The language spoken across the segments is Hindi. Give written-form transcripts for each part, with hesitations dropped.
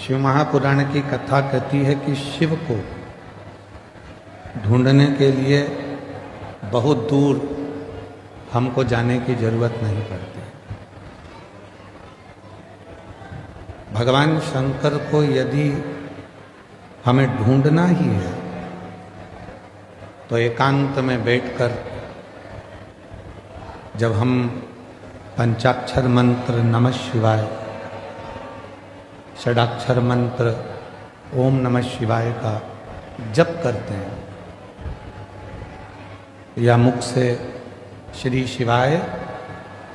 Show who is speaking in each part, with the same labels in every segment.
Speaker 1: शिव महापुराण की कथा कहती है कि शिव को ढूंढने के लिए बहुत दूर हमको जाने की जरूरत नहीं पड़ती। भगवान शंकर को यदि हमें ढूंढना ही है तो एकांत में बैठकर जब हम पंचाक्षर मंत्र नमः शिवाय, षडाक्षर मंत्र ओम नमः शिवाय का जप करते हैं या मुख से श्री शिवाय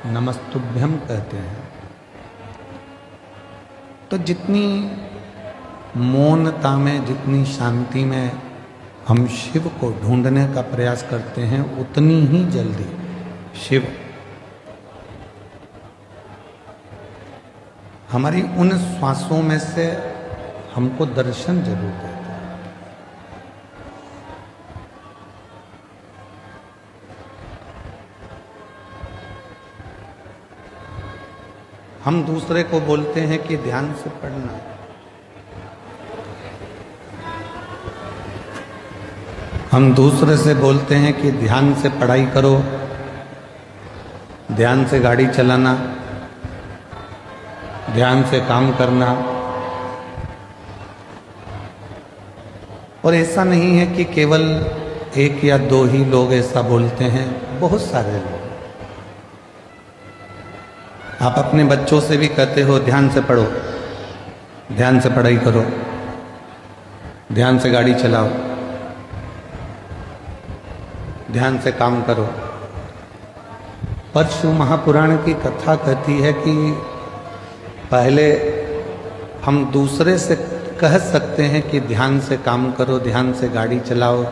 Speaker 1: नमस्तुभ्यम कहते हैं, तो जितनी मौनता में, जितनी शांति में हम शिव को ढूंढने का प्रयास करते हैं, उतनी ही जल्दी शिव हमारी उन श्वासों में से हमको दर्शन जरूर देते हैं। हम दूसरे को बोलते हैं कि ध्यान से पढ़ना, हम दूसरे से बोलते हैं कि ध्यान से पढ़ाई करो, ध्यान से गाड़ी चलाना, ध्यान से काम करना। और ऐसा नहीं है कि केवल एक या दो ही लोग ऐसा बोलते हैं, बहुत सारे लोग। आप अपने बच्चों से भी कहते हो ध्यान से पढ़ो, ध्यान से पढ़ाई करो, ध्यान से गाड़ी चलाओ, ध्यान से काम करो। पर शिव महापुराण की कथा कहती है कि पहले हम दूसरे से कह सकते हैं कि ध्यान से काम करो, ध्यान से गाड़ी चलाओ,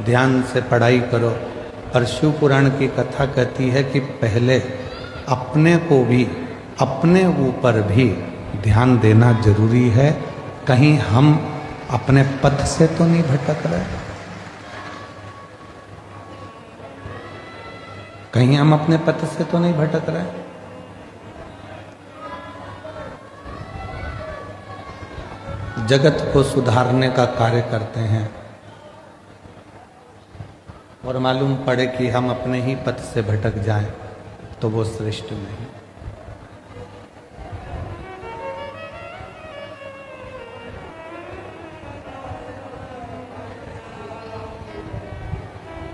Speaker 1: ध्यान से पढ़ाई करो, पर शिव पुराण की कथा कहती है कि पहले अपने को भी, अपने ऊपर भी ध्यान देना जरूरी है। कहीं हम अपने पथ से तो नहीं भटक रहे, कहीं हम अपने पथ से तो नहीं भटक रहे। जगत को सुधारने का कार्य करते हैं और मालूम पड़े कि हम अपने ही पथ से भटक जाएं तो वो श्रेष्ठ नहीं।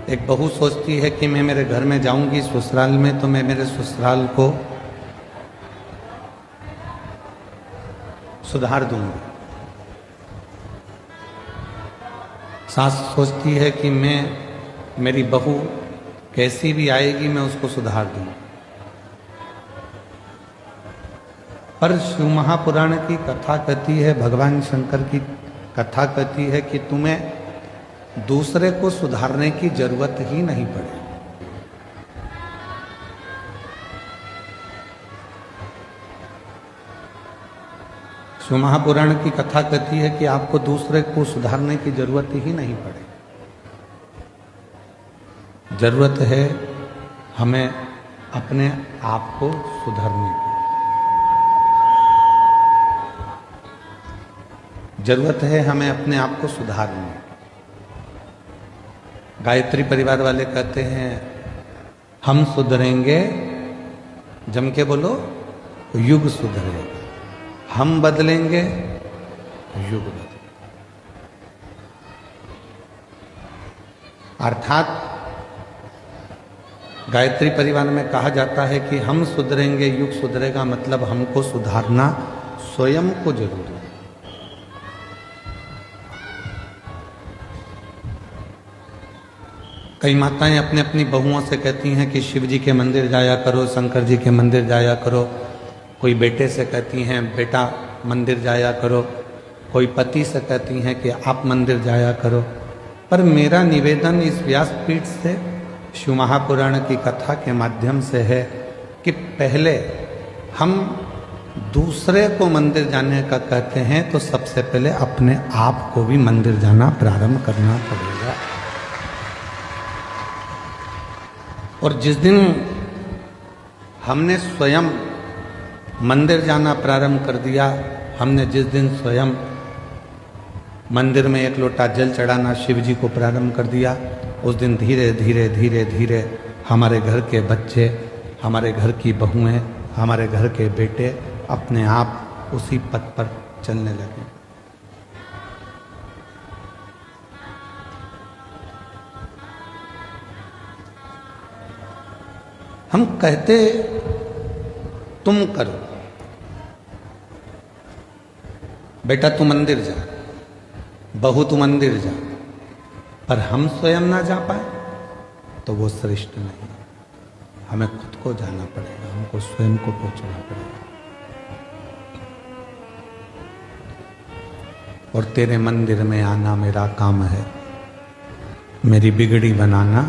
Speaker 1: एक बहू सोचती है कि मैं मेरे घर में जाऊंगी ससुराल में तो मैं मेरे ससुराल को सुधार दूंगी। सास सोचती है कि मेरी बहू कैसी भी आएगी मैं उसको सुधार दूंगी। पर शिव महापुराण की कथा कहती है, भगवान शंकर की कथा कहती है कि तुम्हें दूसरे को सुधारने की जरूरत ही नहीं पड़े। शिव महापुराण की कथा कहती है कि आपको दूसरे को सुधारने की जरूरत ही नहीं पड़े। जरूरत है हमें अपने आप को सुधारने की, जरूरत है हमें अपने आप को सुधारने की। गायत्री परिवार वाले कहते हैं हम सुधरेंगे, जम के बोलो, युग सुधरेगा। हम बदलेंगे, युग बदलेगा। अर्थात गायत्री परिवार में कहा जाता है कि हम सुधरेंगे, युग सुधरेगा, मतलब हमको सुधारना स्वयं को जरूरी है। कई माताएं अपने अपनी बहुओं से कहती हैं कि शिव जी के मंदिर जाया करो, शंकर जी के मंदिर जाया करो। कोई बेटे से कहती हैं बेटा मंदिर जाया करो, कोई पति से कहती हैं कि आप मंदिर जाया करो। पर मेरा निवेदन इस व्यासपीठ से शिव महापुराण की कथा के माध्यम से है कि पहले हम दूसरे को मंदिर जाने का कहते हैं तो सबसे पहले अपने आप को भी मंदिर जाना प्रारंभ करना पड़ेगा। और जिस दिन हमने स्वयं मंदिर जाना प्रारंभ कर दिया, हमने जिस दिन स्वयं मंदिर में एक लोटा जल चढ़ाना शिव जी को प्रारंभ कर दिया, उस दिन धीरे धीरे धीरे धीरे हमारे घर के बच्चे, हमारे घर की बहुएं, हमारे घर के बेटे अपने आप उसी पथ पर चलने लगे। हम कहते तुम करो, बेटा तू मंदिर जा, बहू तू मंदिर जा, पर हम स्वयं ना जा पाए तो वो श्रेष्ठ नहीं। हमें खुद को जाना पड़ेगा, हमको स्वयं को पहुंचना पड़ेगा। और तेरे मंदिर में आना मेरा काम है, मेरी बिगड़ी बनाना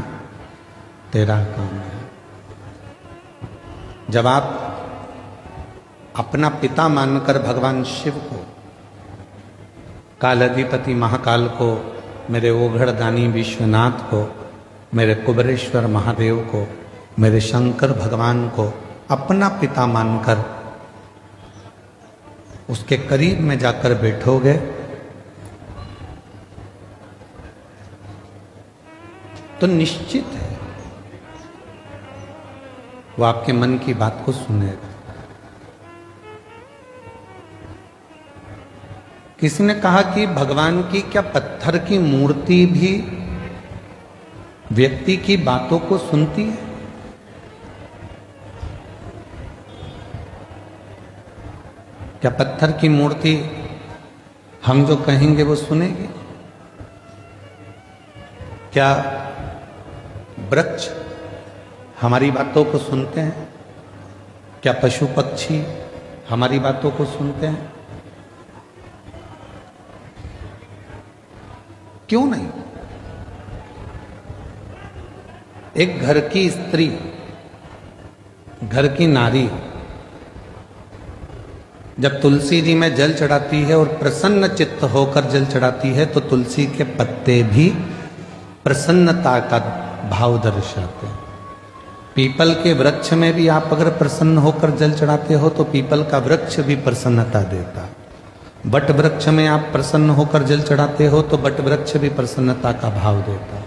Speaker 1: तेरा काम है। जब आप अपना पिता मानकर भगवान शिव को, कालाधिपति महाकाल को, मेरे ओघड़दानी विश्वनाथ को, मेरे कुबरेश्वर महादेव को, मेरे शंकर भगवान को अपना पिता मानकर उसके करीब में जाकर बैठोगे तो निश्चित है वो आपके मन की बात को सुनेगा। किसी ने कहा कि भगवान की क्या पत्थर की मूर्ति भी व्यक्ति की बातों को सुनती है? क्या पत्थर की मूर्ति हम जो कहेंगे वो सुनेगी? क्या वृक्ष हमारी बातों को सुनते हैं? क्या पशु पक्षी हमारी बातों को सुनते हैं? क्यों नहीं? एक घर की स्त्री, घर की नारी जब तुलसी जी में जल चढ़ाती है और प्रसन्न चित्त होकर जल चढ़ाती है तो तुलसी के पत्ते भी प्रसन्नता का भाव दर्शाते हैं। पीपल के वृक्ष में भी आप अगर प्रसन्न होकर जल चढ़ाते हो तो पीपल का वृक्ष भी प्रसन्नता देता। बट वृक्ष में आप प्रसन्न होकर जल चढ़ाते हो तो बट वृक्ष भी प्रसन्नता का भाव देता।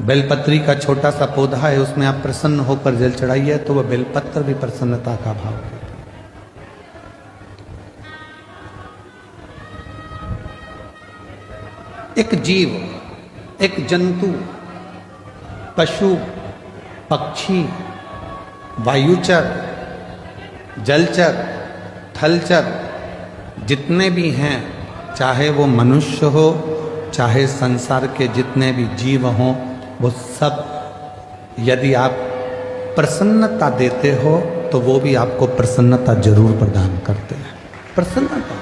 Speaker 1: बेलपत्री का छोटा सा पौधा है, उसमें आप प्रसन्न होकर जल चढ़ाइए तो वह बेलपत्र भी प्रसन्नता का भाव देता। एक जीव, एक जंतु, पशु, पक्षी, वायुचर, जलचर, थलचर जितने भी हैं, चाहे वो मनुष्य हो, चाहे संसार के जितने भी जीव हों, वो सब यदि आप प्रसन्नता देते हो तो वो भी आपको प्रसन्नता जरूर प्रदान करते हैं। प्रसन्नता